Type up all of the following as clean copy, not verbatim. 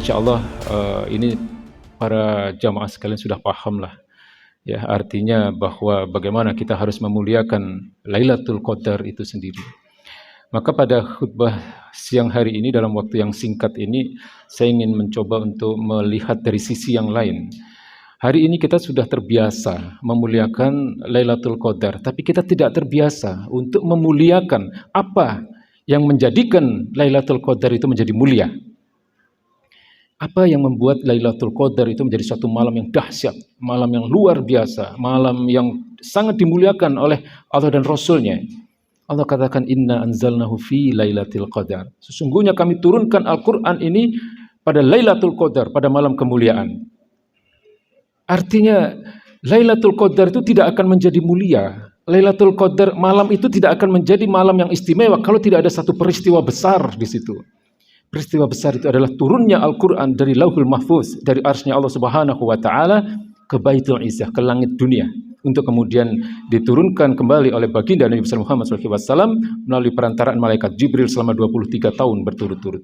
insyaallah ini para jamaah sekalian sudah paham lah. Ya, artinya bahwa bagaimana kita harus memuliakan Lailatul Qadar itu sendiri. Maka pada khutbah siang hari ini dalam waktu yang singkat ini saya ingin mencoba untuk melihat dari sisi yang lain. Hari ini kita sudah terbiasa memuliakan Lailatul Qadar, tapi kita tidak terbiasa untuk memuliakan apa yang menjadikan Lailatul Qadar itu menjadi mulia. Apa yang membuat Lailatul Qadar itu menjadi suatu malam yang dahsyat, malam yang luar biasa, malam yang sangat dimuliakan oleh Allah dan Rasul-Nya. Allah katakan, Inna anzalnahu fi Lailatul Qadar. Sesungguhnya kami turunkan Al-Quran ini pada Lailatul Qadar, pada malam kemuliaan. Artinya Lailatul Qadar itu tidak akan menjadi mulia. Lailatul Qadar malam itu tidak akan menjadi malam yang istimewa kalau tidak ada satu peristiwa besar di situ. Peristiwa besar itu adalah turunnya Al-Quran dari Lauhul Mahfuz, dari arsy-Nya Allah Subhanahu wa Ta'ala ke Baitul Izzah, ke langit dunia, untuk kemudian diturunkan kembali oleh baginda Nabi besar Muhammad SAW melalui perantaraan malaikat Jibril selama 23 tahun berturut-turut.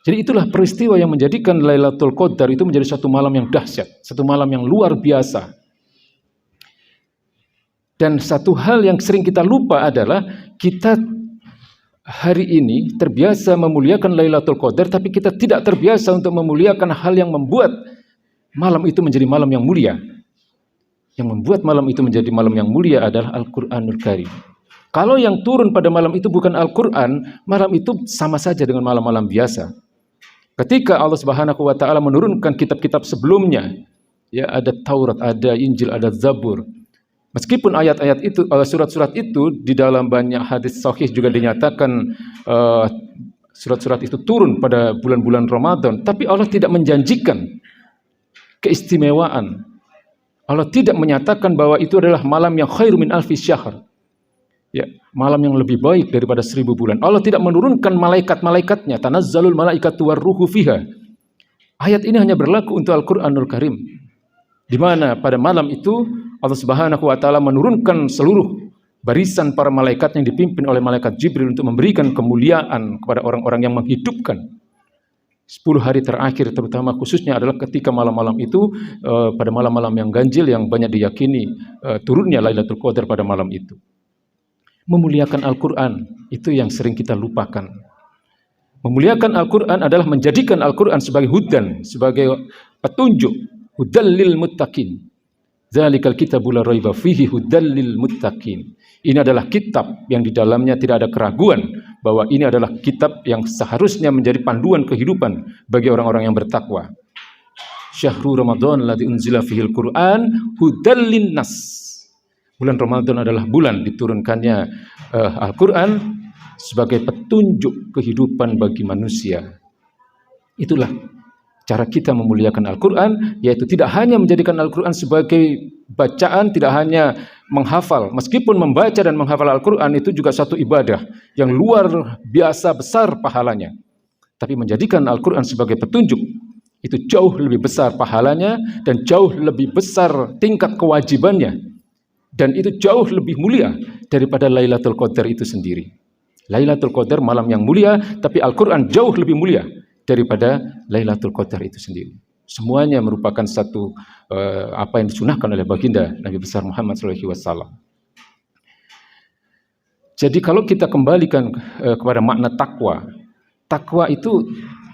Jadi itulah peristiwa yang menjadikan Lailatul Qadar itu menjadi satu malam yang dahsyat, satu malam yang luar biasa. Dan satu hal yang sering kita lupa adalah kita hari ini terbiasa memuliakan Lailatul Qadar, tapi kita tidak terbiasa untuk memuliakan hal yang membuat malam itu menjadi malam yang mulia. Yang membuat malam itu menjadi malam yang mulia adalah Al-Quranul Karim. Kalau yang turun pada malam itu bukan Al-Quran, malam itu sama saja dengan malam-malam biasa. Ketika Allah Subhanahu wa Ta'ala menurunkan kitab-kitab sebelumnya, ya, ada Taurat, ada Injil, ada Zabur. Meskipun ayat-ayat itu, surat-surat itu di dalam banyak hadis sahih juga dinyatakan surat-surat itu turun pada bulan-bulan Ramadan, tapi Allah tidak menjanjikan keistimewaan. Allah tidak menyatakan bahwa itu adalah malam yang khairu min alfi syahr. Ya, malam yang lebih baik daripada 1000 bulan. Allah tidak menurunkan malaikat-malaikatnya, tanazzalul malaikatu warruhu fiha. Ayat ini hanya berlaku untuk Al-Qur'anul Karim. Di mana pada malam itu Allah Subhanahu wa Ta'ala menurunkan seluruh barisan para malaikat yang dipimpin oleh malaikat Jibril untuk memberikan kemuliaan kepada orang-orang yang menghidupkan. 10 hari terakhir terutama khususnya adalah ketika malam-malam itu pada malam-malam yang ganjil yang banyak diyakini turunnya Lailatul Qadar pada malam itu. Memuliakan Al-Quran itu yang sering kita lupakan. Memuliakan Al-Quran adalah menjadikan Al-Quran sebagai hudan, sebagai petunjuk, hudal lil muttaqin. Zalikal kitabu la raiba fihi hudal lil muttaqin. Ini adalah kitab yang di dalamnya tidak ada keraguan bahwa ini adalah kitab yang seharusnya menjadi panduan kehidupan bagi orang-orang yang bertakwa. Syahrul Ramadan alladzi unzila fihil Qur'an hudal linnas. Bulan Ramadan adalah bulan diturunkannya Al-Quran sebagai petunjuk kehidupan bagi manusia. Itulah cara kita memuliakan Al-Quran, yaitu tidak hanya menjadikan Al-Quran sebagai bacaan, tidak hanya menghafal. Meskipun membaca dan menghafal Al-Quran itu juga satu ibadah yang luar biasa besar pahalanya. Tapi menjadikan Al-Quran sebagai petunjuk, itu jauh lebih besar pahalanya dan jauh lebih besar tingkat kewajibannya. Dan itu jauh lebih mulia daripada Lailatul Qadar itu sendiri. Lailatul Qadar malam yang mulia, tapi Al-Quran jauh lebih mulia daripada Lailatul Qadar itu sendiri. Semuanya merupakan satu apa yang disunahkan oleh baginda Nabi besar Muhammad SAW. Jadi kalau kita kembalikan kepada makna takwa, takwa itu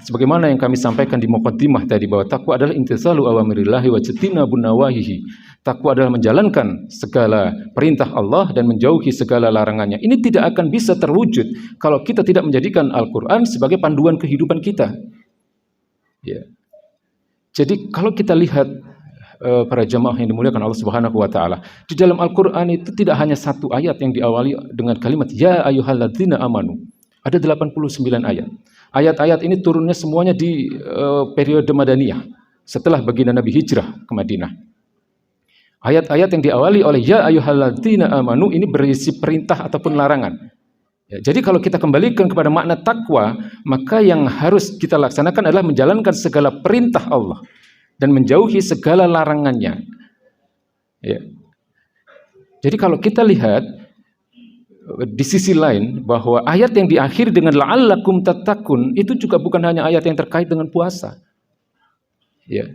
sebagaimana yang kami sampaikan di muqaddimah tadi, bahwa takwa adalah imtitsalu awamirillahi wa ijtinabun nawahihi. Takwa adalah menjalankan segala perintah Allah dan menjauhi segala larangannya. Ini tidak akan bisa terwujud kalau kita tidak menjadikan Al-Quran sebagai panduan kehidupan kita. Ya. Jadi kalau kita lihat para jamaah yang dimuliakan Allah Subhanahu wa Ta'ala, di dalam Al-Quran itu tidak hanya satu ayat yang diawali dengan kalimat Ya ayyuhalladzina amanu. Ada 89 ayat. Ayat-ayat ini turunnya semuanya di periode Madaniyah, setelah baginda Nabi hijrah ke Madinah. Ayat-ayat yang diawali oleh Ya ayyuhalladzina amanu ini berisi perintah ataupun larangan. Ya, jadi kalau kita kembalikan kepada makna takwa, maka yang harus kita laksanakan adalah menjalankan segala perintah Allah dan menjauhi segala larangannya. Ya. Jadi kalau kita lihat di sisi lain bahwa ayat yang diakhiri dengan la'allakum tattaqun itu juga bukan hanya ayat yang terkait dengan puasa. Ya.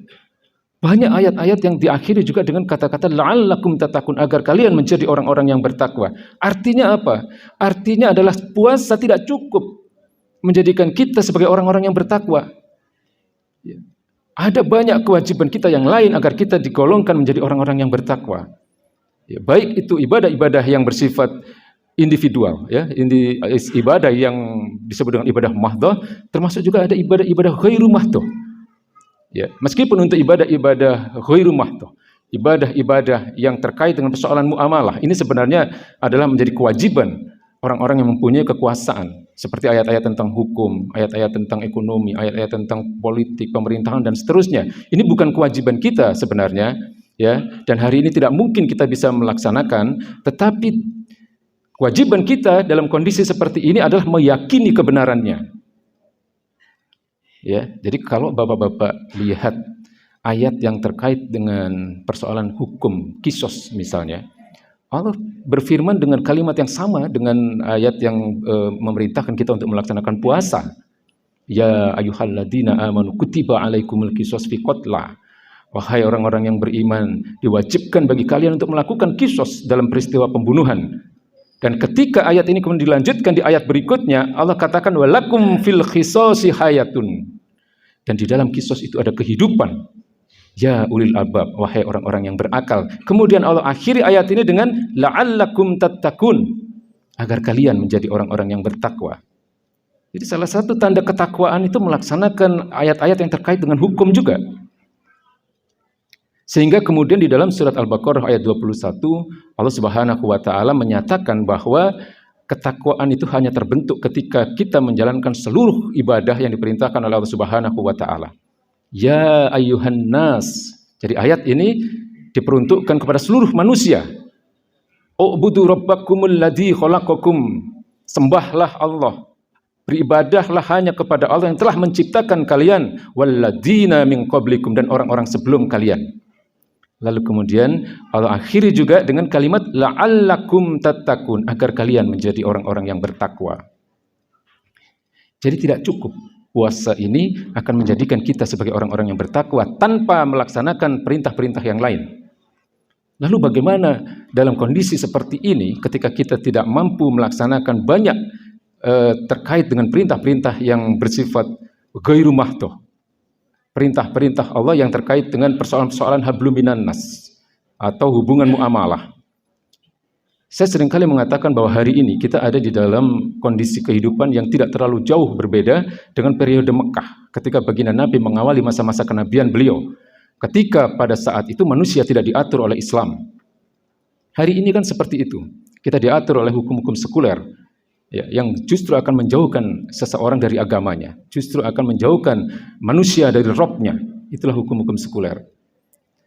Banyak ayat-ayat yang diakhiri juga dengan kata-kata la'allakum tattaqun, agar kalian menjadi orang-orang yang bertakwa. Artinya apa? Artinya adalah puasa tidak cukup menjadikan kita sebagai orang-orang yang bertakwa. Ya. Ada banyak kewajiban kita yang lain agar kita digolongkan menjadi orang-orang yang bertakwa. Ya, baik itu ibadah-ibadah yang bersifat individual, ya, ibadah yang disebut dengan ibadah mahdhah, termasuk juga ada ibadah-ibadah ghairu mahdhah. Ya, meskipun untuk ibadah-ibadah ghairu mahdhah, ibadah-ibadah yang terkait dengan persoalan muamalah, ini sebenarnya adalah menjadi kewajiban orang-orang yang mempunyai kekuasaan, seperti ayat-ayat tentang hukum, ayat-ayat tentang ekonomi, ayat-ayat tentang politik, pemerintahan dan seterusnya. Ini bukan kewajiban kita sebenarnya, ya, dan hari ini tidak mungkin kita bisa melaksanakan, tetapi kewajiban kita dalam kondisi seperti ini adalah meyakini kebenarannya. Ya, jadi kalau Bapak-bapak lihat ayat yang terkait dengan persoalan hukum kisos misalnya, Allah berfirman dengan kalimat yang sama dengan ayat yang memerintahkan kita untuk melaksanakan puasa. Ya ayyuhalladzina amanu kutiba alaikumul qisas fi qatla. Wahai orang-orang yang beriman, diwajibkan bagi kalian untuk melakukan kisos dalam peristiwa pembunuhan. Dan ketika ayat ini kemudian dilanjutkan di ayat berikutnya, Allah katakan walakum fil qisasi hayatun. Dan di dalam kisos itu ada kehidupan. Ya ulil albab, wahai orang-orang yang berakal. Kemudian Allah akhiri ayat ini dengan la'allakum tattaqun, agar kalian menjadi orang-orang yang bertakwa. Jadi salah satu tanda ketakwaan itu melaksanakan ayat-ayat yang terkait dengan hukum juga. Sehingga kemudian di dalam surat Al-Baqarah ayat 21, Allah Subhanahu wa taala menyatakan bahwa ketakwaan itu hanya terbentuk ketika kita menjalankan seluruh ibadah yang diperintahkan oleh Allah Subhanahu wa taala. Ya ayyuhan nas. Jadi ayat ini diperuntukkan kepada seluruh manusia. U'budu rabbakumul ladzi khalaqakum. Sembahlah Allah. Beribadahlah hanya kepada Allah yang telah menciptakan kalian, walladzina min qablikum, dan orang-orang sebelum kalian. Lalu kemudian Allah akhiri juga dengan kalimat la'allakum tattaqun, agar kalian menjadi orang-orang yang bertakwa. Jadi tidak cukup puasa ini akan menjadikan kita sebagai orang-orang yang bertakwa tanpa melaksanakan perintah-perintah yang lain. Lalu bagaimana dalam kondisi seperti ini ketika kita tidak mampu melaksanakan banyak terkait dengan perintah-perintah yang bersifat ghairu mahdhah, perintah-perintah Allah yang terkait dengan persoalan-persoalan hablum minan nas atau hubungan muamalah. Saya seringkali mengatakan bahwa hari ini kita ada di dalam kondisi kehidupan yang tidak terlalu jauh berbeda dengan periode Mekah ketika baginda Nabi mengawali masa-masa kenabian beliau, ketika pada saat itu manusia tidak diatur oleh Islam. Hari ini kan seperti itu, kita diatur oleh hukum-hukum sekuler, ya, yang justru akan menjauhkan seseorang dari agamanya, justru akan menjauhkan manusia dari Robnya. Itulah hukum-hukum sekuler,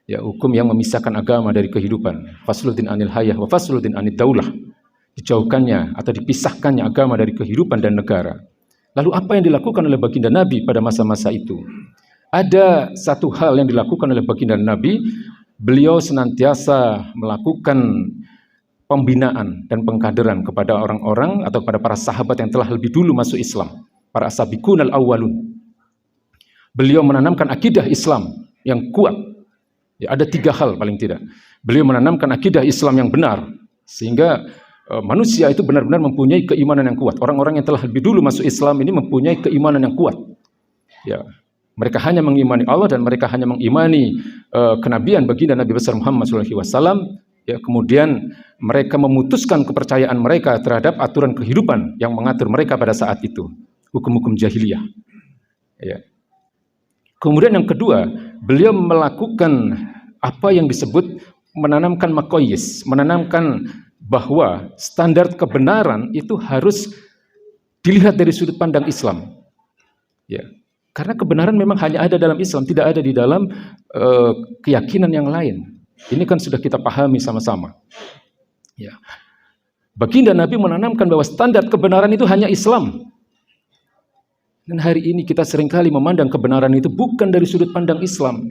ya, hukum yang memisahkan agama dari kehidupan. Fasluddin anil hayah wa fasluddin anid daulah. Dijauhkannya atau dipisahkannya agama dari kehidupan dan negara. Lalu apa yang dilakukan oleh baginda Nabi pada masa-masa itu? Ada satu hal yang dilakukan oleh baginda Nabi. Beliau senantiasa melakukan pembinaan dan pengkaderan kepada orang-orang atau kepada para sahabat yang telah lebih dulu masuk Islam, para as-sabiqun al-awwalun. Beliau menanamkan akidah Islam yang kuat. Ya, ada 3 hal paling tidak. Beliau menanamkan akidah Islam yang benar, sehingga manusia itu benar-benar mempunyai keimanan yang kuat. Orang-orang yang telah lebih dulu masuk Islam ini mempunyai keimanan yang kuat. Ya, mereka hanya mengimani Allah dan mereka hanya mengimani kenabian baginda Nabi besar Muhammad SAW. Ya, kemudian mereka memutuskan kepercayaan mereka terhadap aturan kehidupan yang mengatur mereka pada saat itu, hukum-hukum jahiliyah. Ya. Kemudian yang kedua, beliau melakukan apa yang disebut menanamkan maqayis, menanamkan bahwa standar kebenaran itu harus dilihat dari sudut pandang Islam. Ya. Karena kebenaran memang hanya ada dalam Islam, tidak ada di dalam keyakinan yang lain. Ini kan sudah kita pahami sama-sama. Ya. Baginda Nabi menanamkan bahwa standar kebenaran itu hanya Islam. Dan hari ini kita seringkali memandang kebenaran itu bukan dari sudut pandang Islam.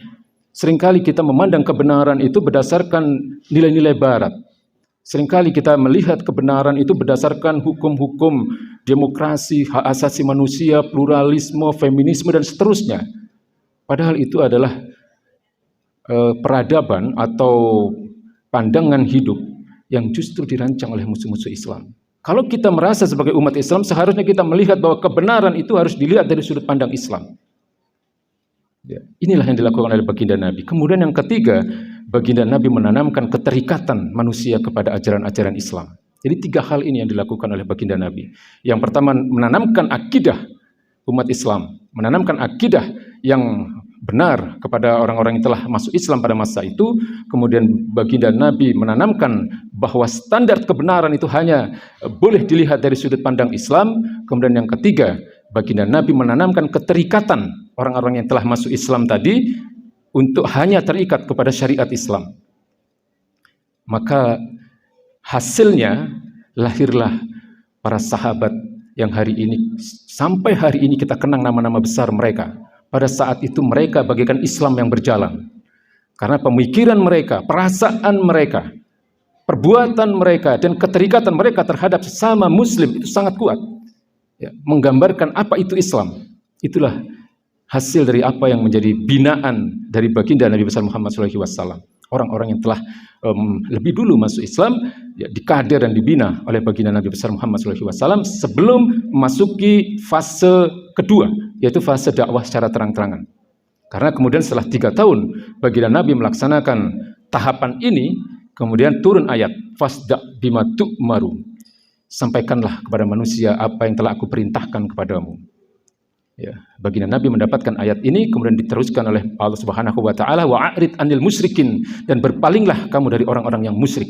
Seringkali kita memandang kebenaran itu berdasarkan nilai-nilai barat. Seringkali kita melihat kebenaran itu berdasarkan hukum-hukum demokrasi, hak asasi manusia, pluralisme, feminisme, dan seterusnya. Padahal itu adalah peradaban atau pandangan hidup yang justru dirancang oleh musuh-musuh Islam. Kalau kita merasa sebagai umat Islam, seharusnya kita melihat bahwa kebenaran itu harus dilihat dari sudut pandang Islam. Ya, inilah yang dilakukan oleh baginda Nabi. Kemudian yang ketiga, baginda Nabi menanamkan keterikatan manusia kepada ajaran-ajaran Islam. Jadi 3 hal ini yang dilakukan oleh baginda Nabi. Yang pertama, menanamkan akidah umat Islam, menanamkan akidah yang benar kepada orang-orang yang telah masuk Islam pada masa itu. Kemudian baginda Nabi menanamkan bahwa standar kebenaran itu hanya boleh dilihat dari sudut pandang Islam. Kemudian yang ketiga, baginda Nabi menanamkan keterikatan orang-orang yang telah masuk Islam tadi untuk hanya terikat kepada syariat Islam. Maka hasilnya lahirlah para sahabat yang hari ini, sampai hari ini kita kenang nama-nama besar mereka. Pada saat itu mereka bagaikan Islam yang berjalan. Karena pemikiran mereka, perasaan mereka, perbuatan mereka, dan keterikatan mereka terhadap sesama Muslim itu sangat kuat. Ya, menggambarkan apa itu Islam. Itulah hasil dari apa yang menjadi binaan dari baginda Nabi besar Muhammad SAW. Orang-orang yang telah lebih dulu masuk Islam, ya, dikader dan dibina oleh baginda Nabi besar Muhammad SAW sebelum memasuki fase kedua, yaitu fase dakwah secara terang-terangan. Karena kemudian setelah 3 tahun baginda Nabi melaksanakan tahapan ini, kemudian turun ayat fasda bima tu'maru, sampaikanlah kepada manusia apa yang telah aku perintahkan kepadamu. Ya, baginda Nabi mendapatkan ayat ini, kemudian diteruskan oleh Allah Subhanahu wa taala, wa'rid anil musyrikin, dan berpalinglah kamu dari orang-orang yang musyrik.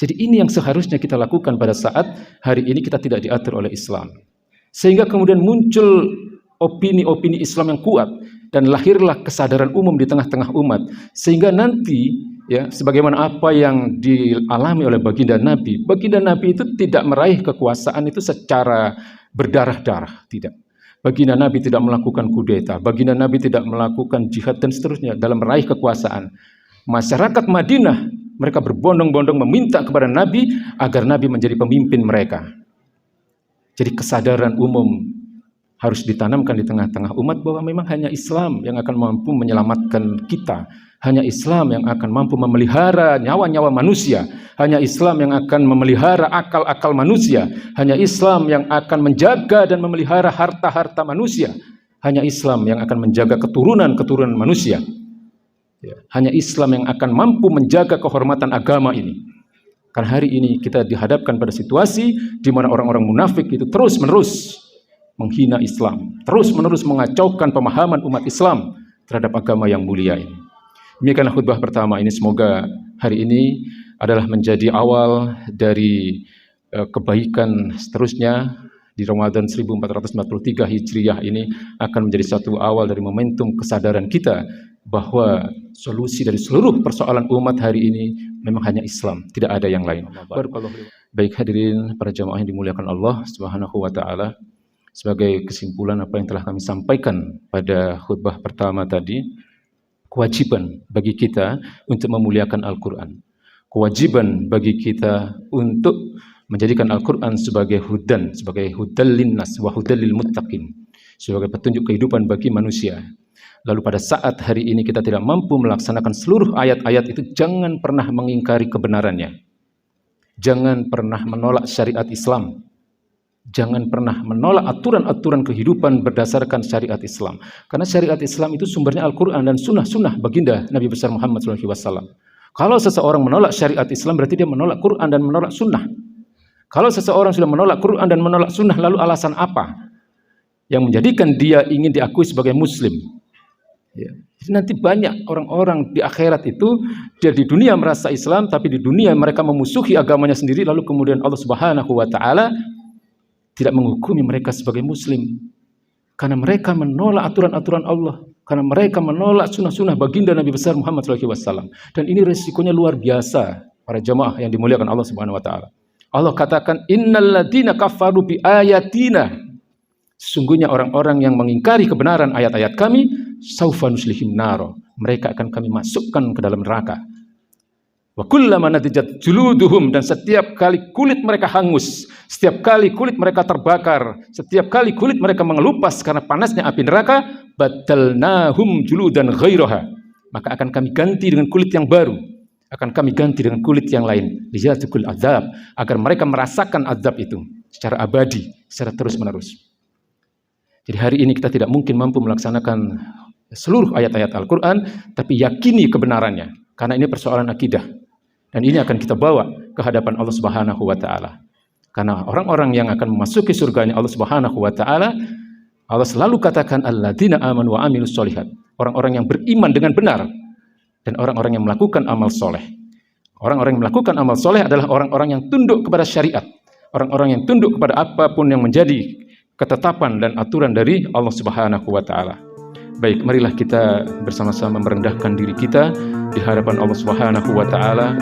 Jadi ini yang seharusnya kita lakukan pada saat hari ini kita tidak diatur oleh Islam. Sehingga kemudian muncul opini-opini Islam yang kuat dan lahirlah kesadaran umum di tengah-tengah umat. Sehingga nanti, ya, sebagaimana apa yang dialami oleh baginda Nabi itu tidak meraih kekuasaan itu secara berdarah-darah, tidak. Baginda Nabi tidak melakukan kudeta, baginda Nabi tidak melakukan jihad dan seterusnya dalam meraih kekuasaan. Masyarakat Madinah, mereka berbondong-bondong meminta kepada Nabi agar Nabi menjadi pemimpin mereka. Jadi kesadaran umum harus ditanamkan di tengah-tengah umat bahwa memang hanya Islam yang akan mampu menyelamatkan kita. Hanya Islam yang akan mampu memelihara nyawa-nyawa manusia. Hanya Islam yang akan memelihara akal-akal manusia. Hanya Islam yang akan menjaga dan memelihara harta-harta manusia. Hanya Islam yang akan menjaga keturunan-keturunan manusia. Hanya Islam yang akan mampu menjaga kehormatan agama ini. Karena hari ini kita dihadapkan pada situasi di mana orang-orang munafik itu terus-menerus menghina Islam, terus-menerus mengacaukan pemahaman umat Islam terhadap agama yang mulia ini. Demikianlah khutbah pertama ini, semoga hari ini adalah menjadi awal dari kebaikan seterusnya di Ramadan 1443 Hijriah ini akan menjadi satu awal dari momentum kesadaran kita bahwa solusi dari seluruh persoalan umat hari ini memang hanya Islam, tidak ada yang lain. Baik hadirin para jamaah yang dimuliakan Allah Subhanahu wa taala, sebagai kesimpulan apa yang telah kami sampaikan pada khutbah pertama tadi, kewajiban bagi kita untuk memuliakan Al-Quran. Kewajiban bagi kita untuk menjadikan Al-Quran sebagai hudan, sebagai hudal linnas wa hudal lil muttaqin, sebagai petunjuk kehidupan bagi manusia. Lalu pada saat hari ini kita tidak mampu melaksanakan seluruh ayat-ayat itu, jangan pernah mengingkari kebenarannya. Jangan pernah menolak syariat Islam. Jangan pernah menolak aturan-aturan kehidupan berdasarkan syariat Islam. Karena syariat Islam itu sumbernya Al-Quran dan sunnah-sunnah baginda Nabi besar Muhammad SAW. Kalau seseorang menolak syariat Islam, berarti dia menolak Quran dan menolak sunnah. Kalau seseorang sudah menolak Quran dan menolak sunnah, lalu alasan apa yang menjadikan dia ingin diakui sebagai Muslim? Ya. Jadi nanti banyak orang-orang di akhirat itu, dia di dunia merasa Islam, tapi di dunia mereka memusuhi agamanya sendiri, lalu kemudian Allah Subhanahu wa taala tidak menghukumi mereka sebagai Muslim, karena mereka menolak aturan-aturan Allah, karena mereka menolak sunnah-sunnah baginda Nabi besar Muhammad SAW. Dan ini resikonya luar biasa, para jamaah yang dimuliakan Allah Subhanahu wa taala. Allah katakan, innal ladzina kafaru bi ayatina, sesungguhnya orang-orang yang mengingkari kebenaran ayat-ayat kami, saufa nuslihim naro, mereka akan kami masukkan ke dalam neraka. Wa kullama nadijat juluduhum, dan setiap kali kulit mereka hangus, setiap kali kulit mereka terbakar, setiap kali kulit mereka mengelupas karena panasnya api neraka, badalnahum juludan ghairaha, maka akan kami ganti dengan kulit yang baru, akan kami ganti dengan kulit yang lain, liyazuqul azab, agar mereka merasakan azab itu secara abadi, secara terus-menerus. Jadi hari ini kita tidak mungkin mampu melaksanakan seluruh ayat-ayat Al-Quran, tapi yakini kebenarannya, karena ini persoalan akidah, dan ini akan kita bawa ke hadapan Allah Subhanahu wa Ta'ala. Karena orang-orang yang akan memasuki surganya Allah Subhanahu wa Ta'ala, Allah selalu katakan alladzina amanu wa amilus sholihat, orang-orang yang beriman dengan benar dan orang-orang yang melakukan amal soleh. Orang-orang yang melakukan amal soleh adalah orang-orang yang tunduk kepada syariat, orang-orang yang tunduk kepada apapun yang menjadi ketetapan dan aturan dari Allah Subhanahu wa Ta'ala. Baik, marilah kita bersama-sama merendahkan diri kita di hadapan Allah Subhanahu wa Ta'ala.